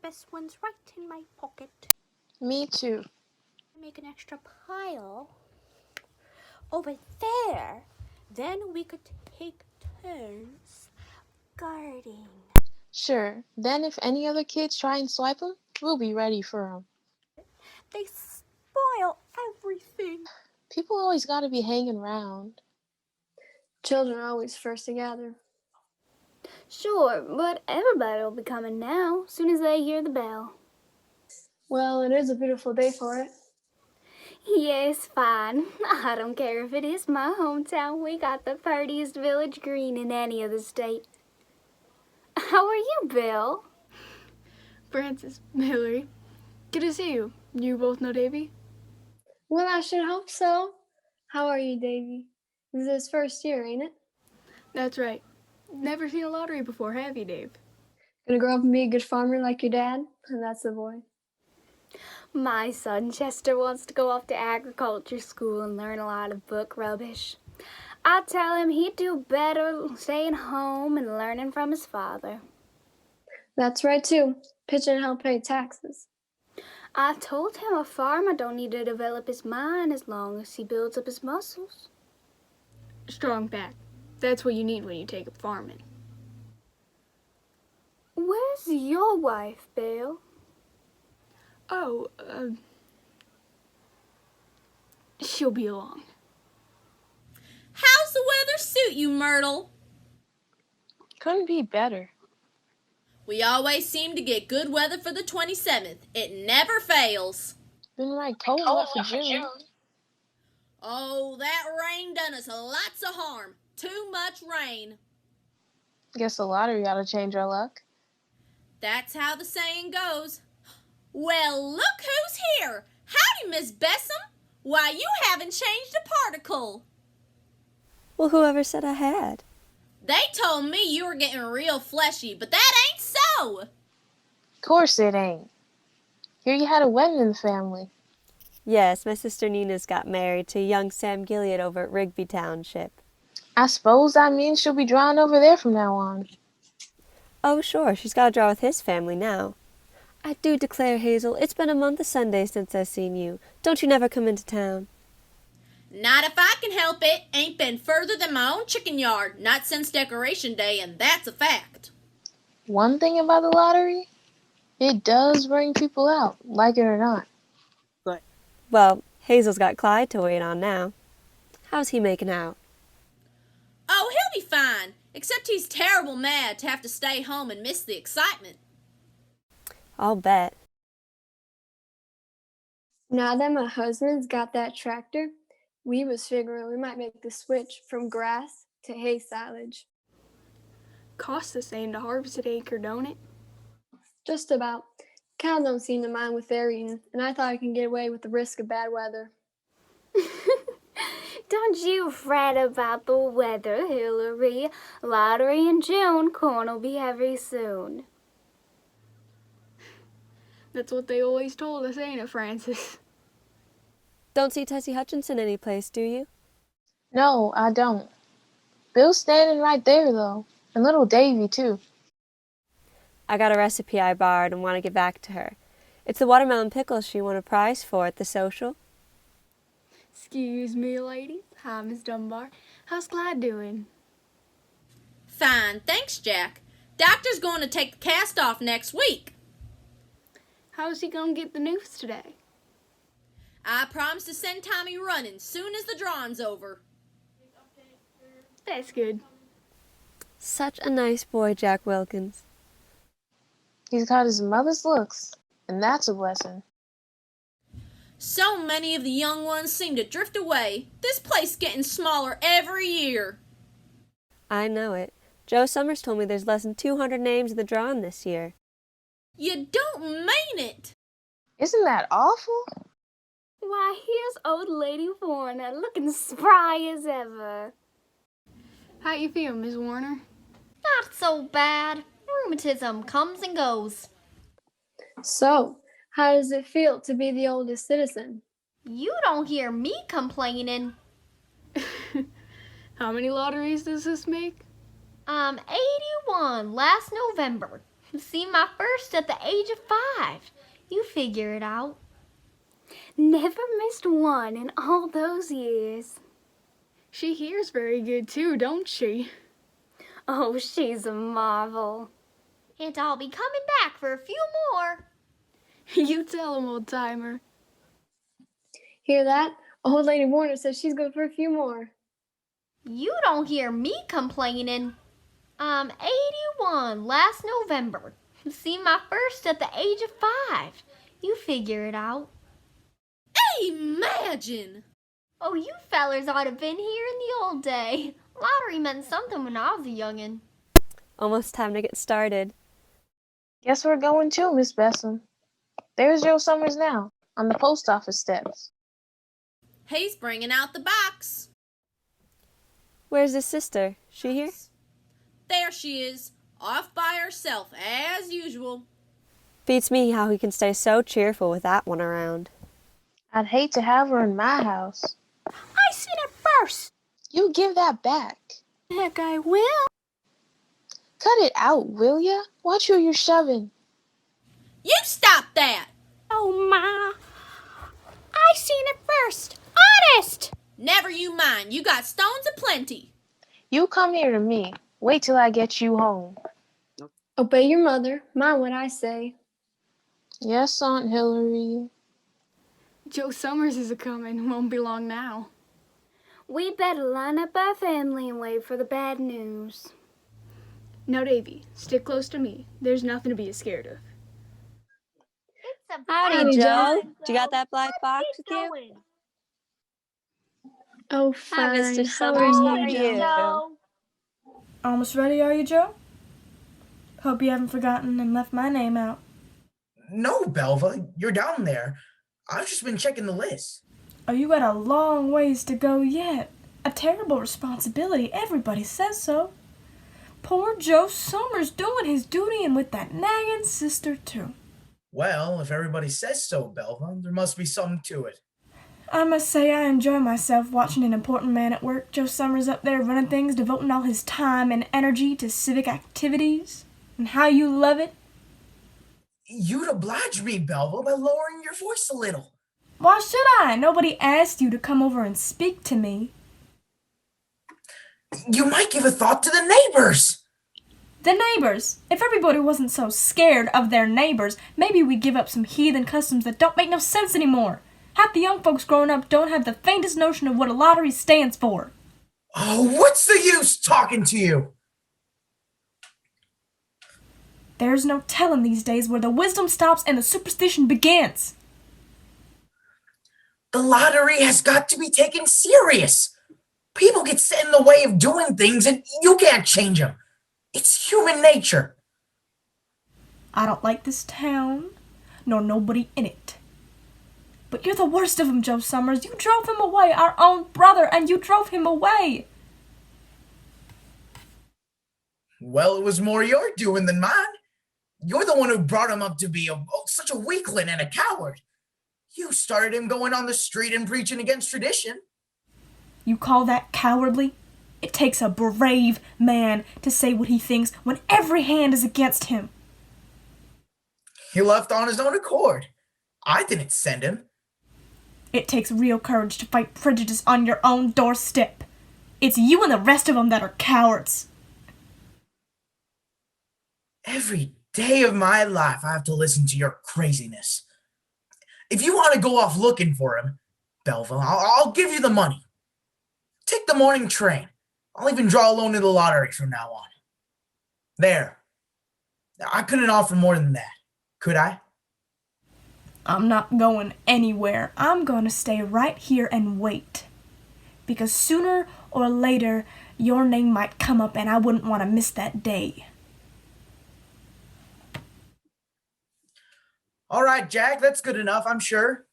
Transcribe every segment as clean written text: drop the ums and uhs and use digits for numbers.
best one's right in my pocket. Me too. Make an extra pile over there. Then we could take turns guarding. Sure. Then if any other kids try and swipe them, we'll be ready for them. They spoil everything. People always gotta be hanging around. Children are always first to gather. Sure, but everybody will be coming now, soon as they hear the bell. Well, it is a beautiful day for it. Yes, fine. I don't care if it is my hometown. We got the prettiest village green in any of the state. How are you, Bill? Francis, Hillary, good to see you. You both know Davy? Well, I should hope so. How are you, Davy? This is his first year, ain't it? That's right. Never seen a lottery before, have you, Dave? Gonna grow up and be a good farmer like your dad? And that's the boy. My son Chester wants to go off to agriculture school and learn a lot of book rubbish. I tell him he'd do better staying home and learning from his father. That's right, too. Pitching and help pay taxes. I told him a farmer don't need to develop his mind as long as he builds up his muscles. Strong back. That's what you need when you take up farming. Where's your wife, Bill? Oh, she'll be along. How's the weather suit you, Myrtle? Couldn't be better. We always seem to get good weather for the 27th. It never fails. Been right cold enough for June. Oh, that rain done us lots of harm. Too much rain. Guess the lottery ought to change our luck. That's how the saying goes. Well, look who's here. Howdy, Miss Bessem. Why, you haven't changed a particle. Well, whoever said I had? They told me you were getting real fleshy, but that ain't so. Of course it ain't. Hear you had a wedding in the family. Yes, my sister Nina's got married to young Sam Gilliard over at Rigby Township. I suppose that means she'll be drawing over there from now on. Oh, sure, she's got to draw with his family now. I do declare, Hazel, it's been a month of Sundays since I've seen you. Don't you never come into town? Not if I can help it. Ain't been further than my own chicken yard. Not since Decoration Day, and that's a fact. One thing about the lottery, it does bring people out, like it or not. Well, Hazel's got Clyde to wait on now. How's he making out? Oh, he'll be fine. Except he's terrible mad to have to stay home and miss the excitement. I'll bet. Now that my husband's got that tractor, we was figuring we might make the switch from grass to hay silage. Costs the same to harvest an acre, don't it? Just about. Cows don't seem to mind with their eating, and I thought I could get away with the risk of bad weather. Don't you fret about the weather, Hillary. Lottery in June, corn will be heavy soon. That's what they always told us, ain't it, Francis? Don't see Tessie Hutchinson anyplace, do you? No, I don't. Bill's standing right there, though. And little Davy, too. I got a recipe I borrowed and want to get back to her. It's the watermelon pickles she won a prize for at the social. Excuse me, ladies. Hi, Miss Dunbar. How's Clyde doing? Fine, thanks, Jack. Doctor's going to take the cast off next week. How's he gonna get the news today? I promise to send Tommy running soon as the drawing's over. That's good. Such a nice boy, Jack Wilkins. He's got his mother's looks, and that's a blessing. So many of the young ones seem to drift away. This place getting smaller every year. I know it. Joe Summers told me there's less than 200 names in the drawing this year. You don't mean it. Isn't that awful? Why, here's old Lady Warner, looking spry as ever. How you feel, Miss Warner? Not so bad. Rheumatism comes and goes. So, how does it feel to be the oldest citizen? You don't hear me complaining. How many lotteries does this make? 81 last November. See my first at the age of 5. You figure it out. Never missed one in all those years. She hears very good too, don't she? Oh, she's a marvel. And I'll be coming back for a few more. You tell him, old timer. Hear that? Old Lady Warner says she's going for a few more. You don't hear me complaining. I'm 81 last November. See my first at the age of 5. You figure it out. Imagine! Oh, you fellers ought to been here in the old day. Lottery meant something when I was a youngin'. Almost time to get started. Guess we're going too, Miss Bessem. There's Joe Summers now, on the post office steps. He's bringing out the box. Where's his sister? She here? There she is, off by herself, as usual. Beats me how he can stay so cheerful with that one around. I'd hate to have her in my house. I seen it first. You give that back. Heck, I will. Cut it out, will ya? Watch who you're shoving. You stop that! Oh, Ma. I seen it first. Honest. Never you mind, you got stones aplenty. You come here to me. Wait till I get you home. Obey your mother. Mind what I say. Yes, Aunt Hillary. Joe Summers is a-comin', won't be long now. We better line up our family and wait for the bad news. Now, Davy, stick close to me. There's nothing to be scared of. Howdy, Joe. You got that black box with you? Oh, Hi, fine. Mr. Summers. How are you? Almost ready, are you, Joe? Hope you haven't forgotten and left my name out. No, Belva, you're down there. I've just been checking the list. Oh, you got a long ways to go yet. A terrible responsibility, everybody says so. Poor Joe Summers doing his duty and with that nagging sister, too. Well, if everybody says so, Belva, there must be something to it. I must say I enjoy myself watching an important man at work. Joe Summers up there running things, devoting all his time and energy to civic activities. And how you love it. You'd oblige me, Belva, by lowering your voice a little. Why should I? Nobody asked you to come over and speak to me. You might give a thought to the neighbors. The neighbors. If everybody wasn't so scared of their neighbors, maybe we'd give up some heathen customs that don't make no sense anymore. Half the young folks growing up don't have the faintest notion of what a lottery stands for. Oh, what's the use talking to you? There's no telling these days where the wisdom stops and the superstition begins. The lottery has got to be taken serious. People get set in the way of doing things and you can't change them. It's human nature. I don't like this town, nor nobody in it. But you're the worst of them, Joe Summers. You drove him away, our own brother, and you drove him away. Well, it was more your doing than mine. You're the one who brought him up to be such a weakling and a coward. You started him going on the street and preaching against tradition. You call that cowardly? It takes a brave man to say what he thinks when every hand is against him. He left on his own accord. I didn't send him. It takes real courage to fight prejudice on your own doorstep. It's you and the rest of them that are cowards. Every day of my life, I have to listen to your craziness. If you want to go off looking for him, Belva, I'll give you the money. Take the morning train. I'll even draw a loan to the lottery from now on. There. I couldn't offer more than that, could I? I'm not going anywhere. I'm going to stay right here and wait. Because sooner or later, your name might come up and I wouldn't want to miss that day. All right, Jack, that's good enough, I'm sure.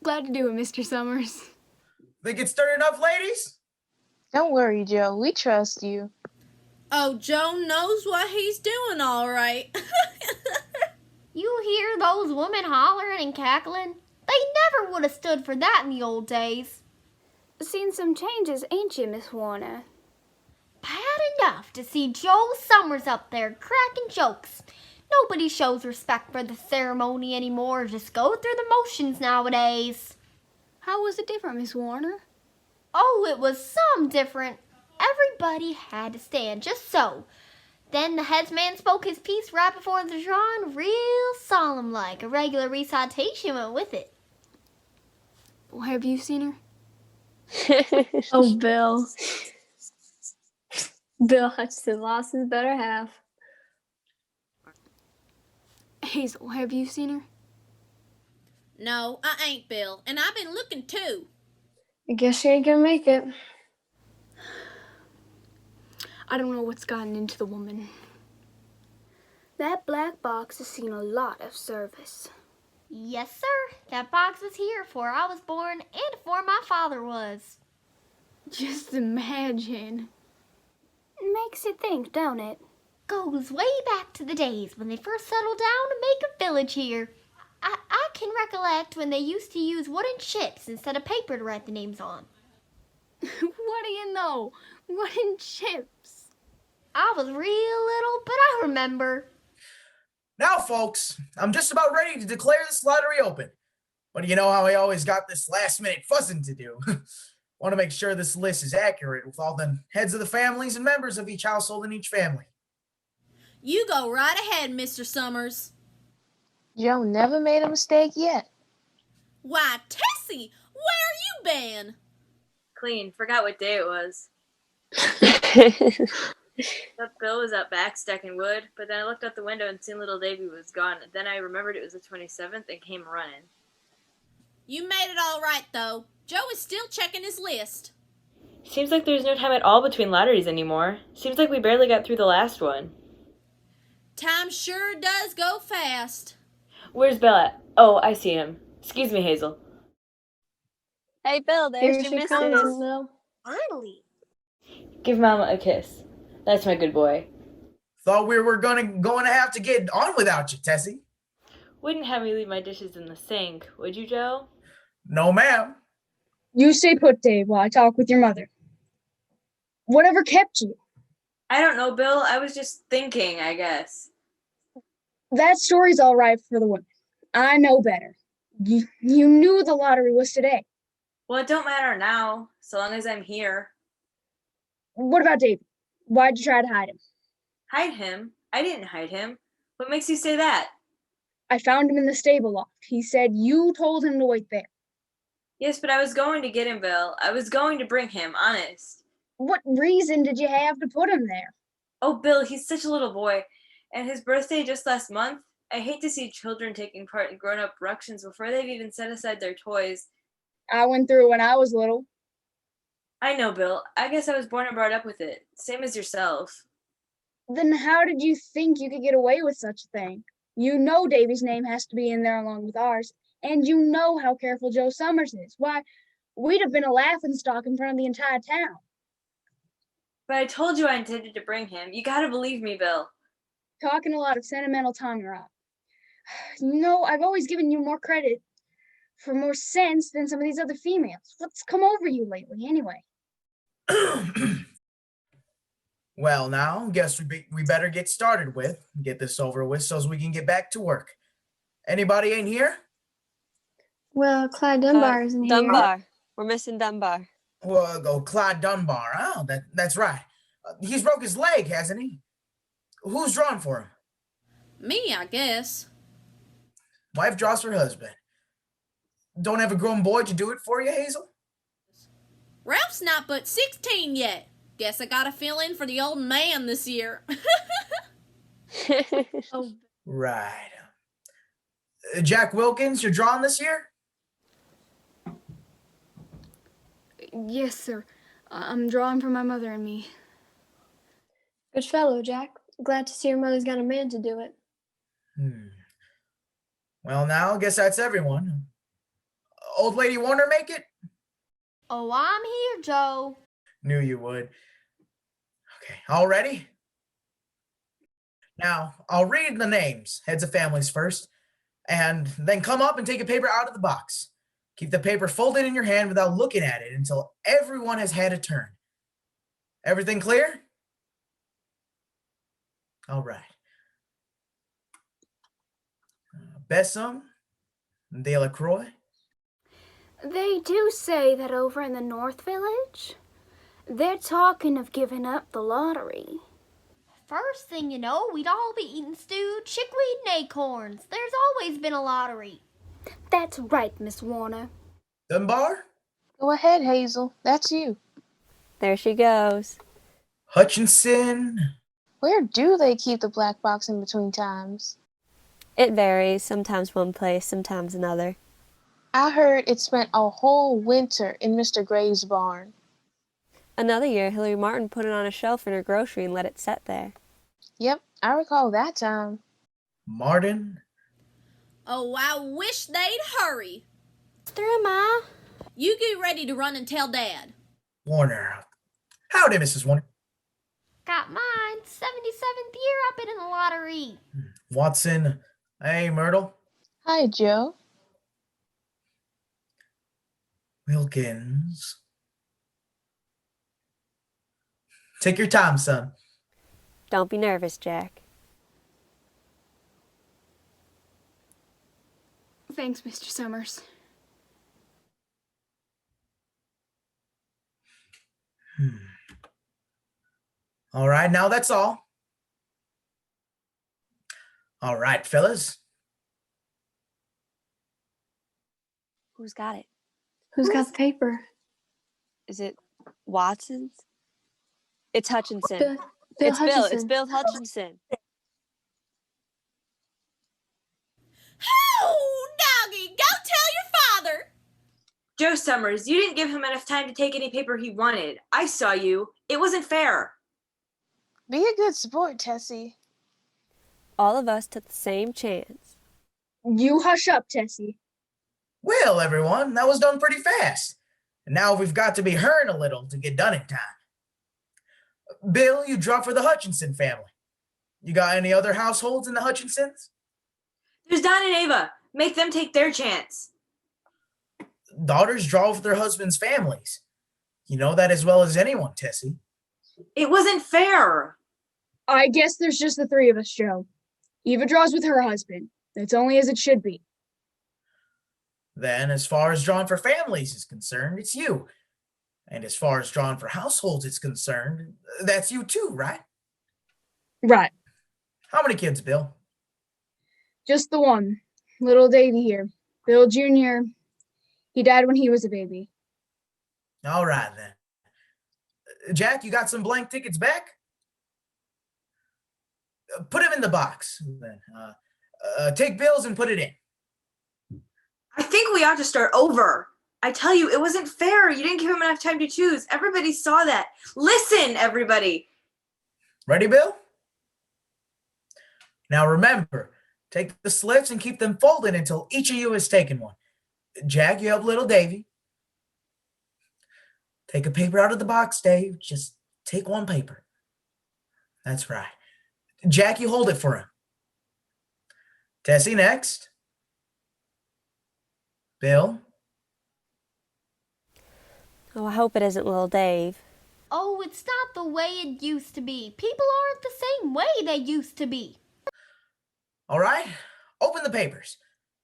Glad to do it, Mr. Summers. Think it's stirred enough, ladies? Don't worry, Joe. We trust you. Oh, Joe knows what he's doing, all right. You hear those women hollering and cackling? They never would have stood for that in the old days. Seen some changes, ain't you, Miss Warner? Bad enough to see Joe Summers up there cracking jokes. Nobody shows respect for the ceremony anymore. Just go through the motions nowadays. How was it different, Miss Warner? Oh, it was some different. Everybody had to stand, just so. Then the headsman spoke his piece right before the drawing, real solemn-like. A regular recitation went with it. Have you seen her? Oh, Bill. Bill Hutchinson lost his better half. Hazel, have you seen her? No, I ain't, Bill, and I've been looking too. I guess she ain't gonna make it. I don't know what's gotten into the woman. That black box has seen a lot of service. Yes, sir. That box was here before I was born and before my father was. Just imagine. Makes you think, don't it? Goes way back to the days when they first settled down to make a village here. I can recollect when they used to use wooden chips instead of paper to write the names on. What do you know? Wooden chips. I was real little, but I remember. Now, folks, I'm just about ready to declare this lottery open. But you know how I always got this last-minute fussing to do. Want to make sure this list is accurate with all the heads of the families and members of each household and each family. You go right ahead, Mr. Summers. Joe never made a mistake yet. Why, Tessie, where you been? Clean. Forgot what day it was. Thought Bill was up back stacking wood, but then I looked out the window and seen little Davy was gone. Then I remembered it was the 27th and came running. You made it all right, though. Joe is still checking his list. Seems like there's no time at all between lotteries anymore. Seems like we barely got through the last one. Time sure does go fast. Where's Bill at? Oh, I see him. Excuse me, Hazel. Hey, Bill, there's Here your she missus. comes, Bill. Finally. Give Mama a kiss. That's my good boy. Thought we were going to have to get on without you, Tessie. Wouldn't have me leave my dishes in the sink, would you, Joe? No, ma'am. You stay put, Dave, while I talk with your mother. Whatever kept you? I don't know, Bill. I was just thinking, I guess. That story's all right for the women. I know better. You knew the lottery was today. Well, it don't matter now, so long as I'm here. What about David? Why'd you try to hide him? Hide him? I didn't hide him. What makes you say that? I found him in the stable loft. He said you told him to wait there. Yes, but I was going to get him, Bill. I was going to bring him, honest. What reason did you have to put him there? Oh, Bill, he's such a little boy. And his birthday just last month. I hate to see children taking part in grown-up ructions before they've even set aside their toys. I went through when I was little. I know, Bill. I guess I was born and brought up with it. Same as yourself. Then how did you think you could get away with such a thing? You know Davy's name has to be in there along with ours, and you know how careful Joe Summers is. Why, we'd have been a laughingstock in front of the entire town. But I told you I intended to bring him. You gotta believe me, Bill. Talking a lot of sentimental tongue, Rob. You know, I've always given you more credit for more sense than some of these other females. What's come over you lately, anyway? Well, now, guess we better get started with, get this over with so as we can get back to work. Anybody ain't here? Well, Clyde Dunbar isn't here. Dunbar. We're missing Dunbar. Well, go Clyde Dunbar. Oh, that's right. He's broke his leg, hasn't he? Who's drawn for him? Me, I guess. Wife draws for husband. Don't have a grown boy to do it for you, Hazel? Ralph's not but 16 yet. Guess I got a fill-in for the old man this year. Oh, Right. Jack Wilkins, you're drawing this year? Yes, sir. I'm drawing for my mother and me. good fellow, Jack. Glad to see your mother's got a man to do it. Well, now, I guess that's everyone. Old Lady Warner make it? Oh, I'm here, Joe. Knew you would. Okay, all ready? Now, I'll read the names, heads of families first, and then come up and take a paper out of the box. Keep the paper folded in your hand without looking at it until everyone has had a turn. Everything clear? All right. Bessum, Delacroix. They do say that over in the North Village, they're talking of giving up the lottery. First thing you know, we'd all be eating stewed chickweed and acorns. There's always been a lottery. That's right, Miss Warner. Dunbar, Go ahead, Hazel. That's you. There she goes. Hutchinson. Where do they keep the black box in between times? It varies, sometimes one place, sometimes another. I heard it spent a whole winter in Mr. Gray's barn. Another year, Hillary Martin put it on a shelf in her grocery and let it set there. Yep, I recall that time. Martin. Oh, I wish they'd hurry. Through, Ma. You get ready to run and tell Dad. Warner. Howdy, Mrs. Warner. Got mine. 77th year I've been in the lottery. Watson. Hey, Myrtle. Hi, Joe. Wilkins. Take your time, son. Don't be nervous, Jack. Thanks, Mr. Summers. All right, now that's all. All right, fellas. Who's got it? Who's got the paper? Is it Watson's? It's Hutchinson. Bill It's Bill. It's Hutchinson. Bill Hutchinson. Oh, doggy, go tell your father. Joe Summers, you didn't give him enough time to take any paper he wanted. I saw you. It wasn't fair. Be a good sport, Tessie. All of us took the same chance. You hush up, Tessie. Well, everyone, that was done pretty fast. And now we've got to be hurrying a little to get done in time. Bill, you draw for the Hutchinson family. You got any other households in the Hutchinsons? There's Don and Ava. Make them take their chance. Daughters draw for their husbands' families. You know that as well as anyone, Tessie. It wasn't fair. I guess there's just the three of us, Joe. Eva draws with her husband. That's only as it should be. Then, as far as drawing for families is concerned, it's you. And as far as drawing for households is concerned, that's you too, right? Right. How many kids, Bill? Just the one. Little Davy here. Bill Jr. He died when he was a baby. All right, then. Jack, you got some blank tickets back? Put them in the box. Then. Take Bill's and put it in. I think we ought to start over. I tell you, it wasn't fair. You didn't give him enough time to choose. Everybody saw that. Listen, everybody. Ready, Bill? Now remember, take the slips and keep them folded until each of you has taken one. Jack, you help little Davy. Take a paper out of the box, Dave. Just take one paper. That's right. Jack, you hold it for him. Tessie, next. Bill. Oh, I hope it isn't little Dave. Oh, it's not the way it used to be. People aren't the same way they used to be. All right, open the papers.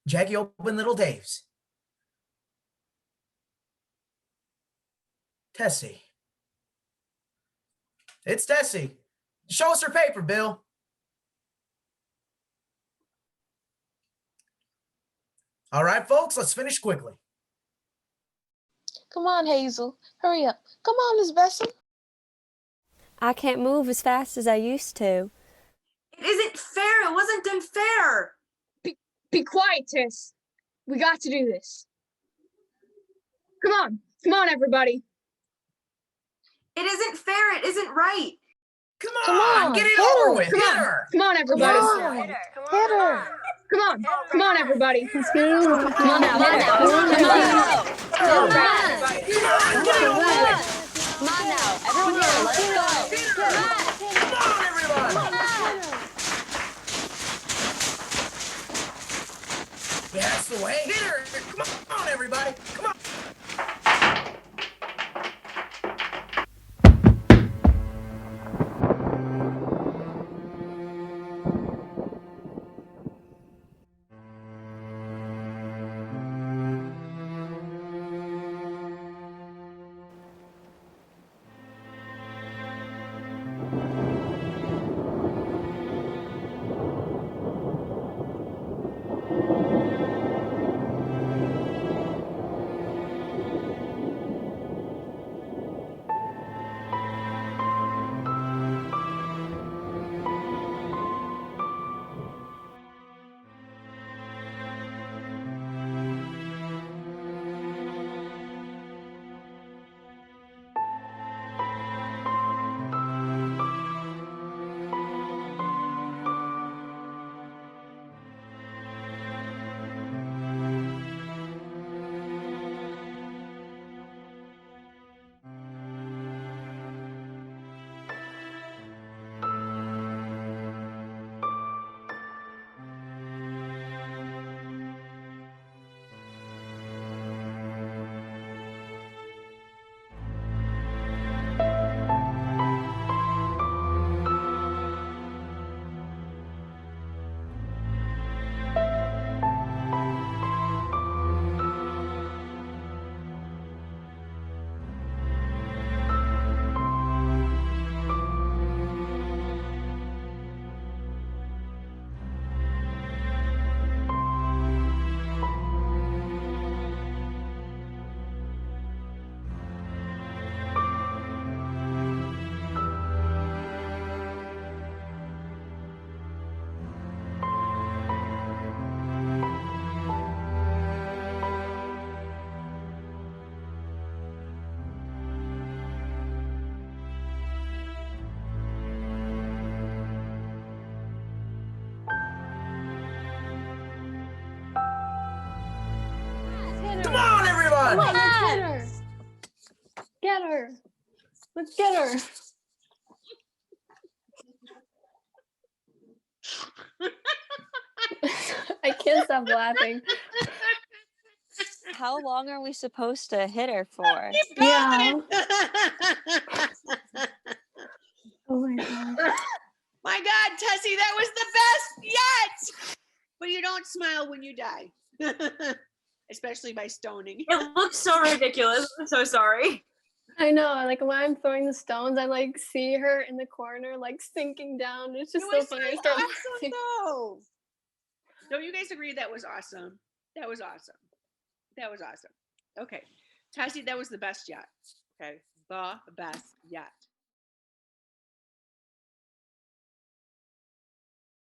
Jackie, open little Dave's. Tessie. It's Tessie. Show us her paper, Bill. All right, folks, let's finish quickly. Come on, Hazel. Hurry up. Come on, Miss Bessel. I can't move as fast as I used to. It isn't fair. It wasn't done fair. Be quiet, Tess. We got to do this. Come on. Come on, everybody. It isn't fair. It isn't right. Come on, get it over with. Come Hit on. her. Come on, everybody. Come on. Hit her. Come on. Come on, everybody. Let's get it over. Come on now, Come on now. come on Come now. on. Come on now, everyone here, let's go. Come on, everyone. Yeah, that's the way. Hit her. Come on, everybody. Come on. Come on, everyone! Come on, let's get her. Get her. Let's get her. I can't stop laughing. How long are we supposed to hit her for? Yeah. Oh my god. My God, Tessie, that was the best yet! But you don't smile when you die. Especially by stoning. It looks so ridiculous. I'm so sorry. I know, like when I'm throwing the stones, I like see her in the corner, like sinking down. It's just so funny. I start laughing. Awesome, don't you guys agree that was awesome? That was awesome. That was awesome. Okay, Tessie, that was the best yet. Okay, the best yet.